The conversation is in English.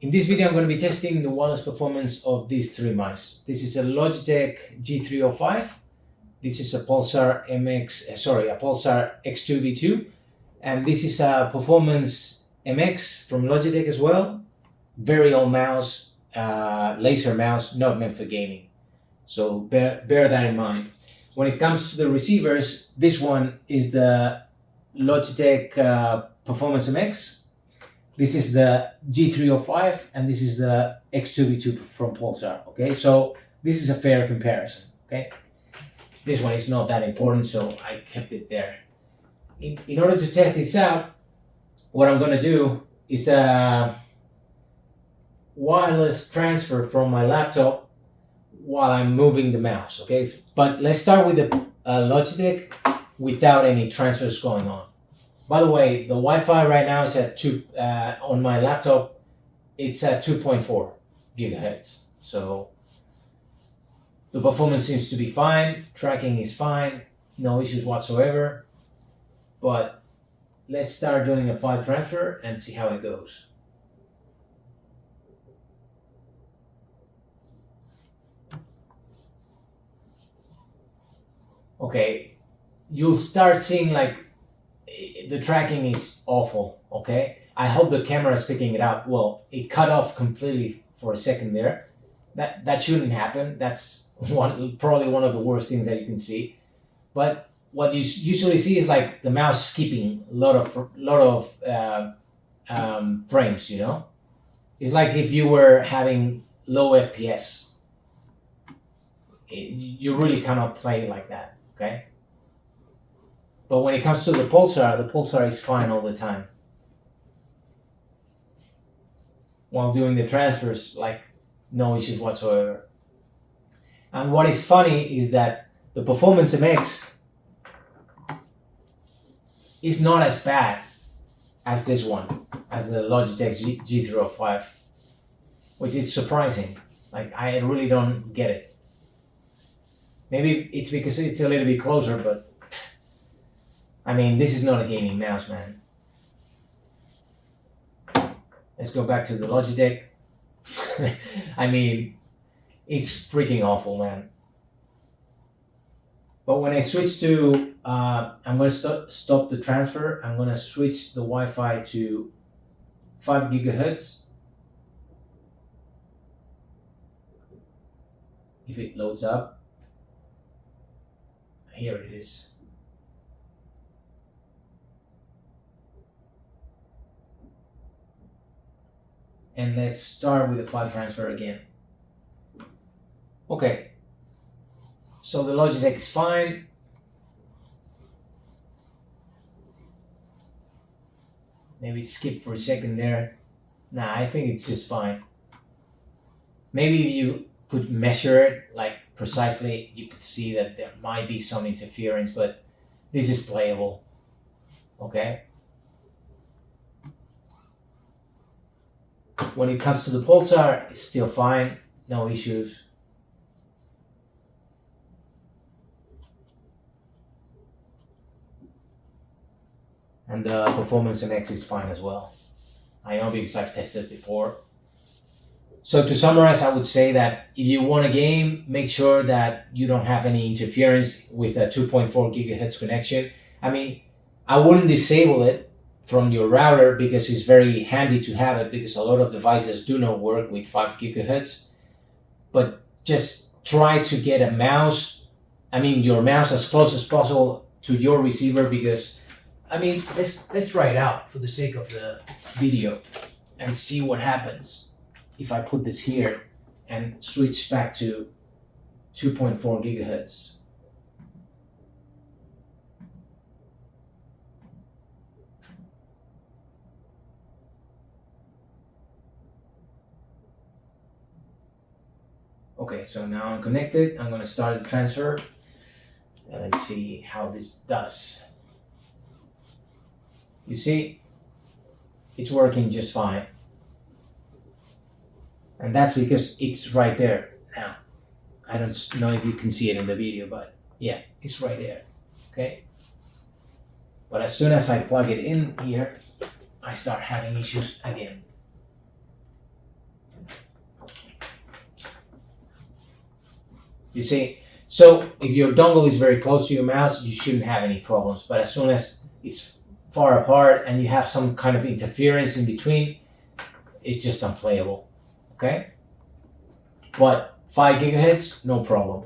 In this video, I'm going to be testing the wireless performance of these three mice. This is a Logitech G305. This is a Pulsar Pulsar X2V2, and this is a Performance MX from Logitech as well. Very old mouse, laser mouse, not meant for gaming. So bear that in mind. When it comes to the receivers, this one is the Logitech Performance MX. This is the G305 and this is the X2V2 from Pulsar. Okay, so this is a fair comparison. Okay, this one is not that important, so I kept it there. In order to test this out, what I'm going to do is a wireless transfer from my laptop while I'm moving the mouse. Okay, but let's start with the Logitech without any transfers going on. By the way, the Wi-Fi right now is at on my laptop, it's at 2.4 gigahertz. So the performance seems to be fine. Tracking is fine. No issues whatsoever. But let's start doing a file transfer and see how it goes. Okay, you'll start seeing like the tracking is awful. Okay, I hope the camera is picking it up. Well, it cut off completely for a second there. That shouldn't happen. That's probably one of the worst things that you can see. But what you usually see is like the mouse skipping a lot of frames. You know, it's like if you were having low FPS. You really cannot play like that. Okay. But when it comes to the Pulsar is fine all the time. While doing the transfers, like no issues whatsoever. And what is funny is that the Performance MX is not as bad as this one, as the Logitech G305, which is surprising. Like I really don't get it. Maybe it's because it's a little bit closer, but I mean, this is not a gaming mouse, man. Let's go back to the Logitech. I mean, it's freaking awful, man. But when I switch to, I'm going to stop the transfer. I'm going to switch the Wi-Fi to 5 gigahertz. If it loads up. Here it is. And let's start with the file transfer again. Okay, so the Logitech is fine. Maybe it skipped for a second there. Nah, I think it's just fine. Maybe you could measure it like precisely, you could see that there might be some interference, but this is playable. Okay. When it comes to the Pulsar, it's still fine, no issues. And the Performance MX is fine as well. I know because I've tested it before. So to summarize, I would say that if you want a game, make sure that you don't have any interference with a 2.4 gigahertz connection. I mean, I wouldn't disable it from your router because it's very handy to have it, because a lot of devices do not work with 5 gigahertz. But just try to get a mouse, your mouse as close as possible to your receiver, because let's try it out for the sake of the video and see what happens if I put this here and switch back to 2.4 gigahertz. Okay, so now I'm connected. I'm going to start the transfer. And let's see how this does. You see, it's working just fine. And that's because it's right there now. I don't know if you can see it in the video, but yeah, it's right there. Okay. But as soon as I plug it in here, I start having issues again. You see? So if your dongle is very close to your mouse, you shouldn't have any problems. But as soon as it's far apart and you have some kind of interference in between, it's just unplayable. Okay? But 5 gigahertz, no problem.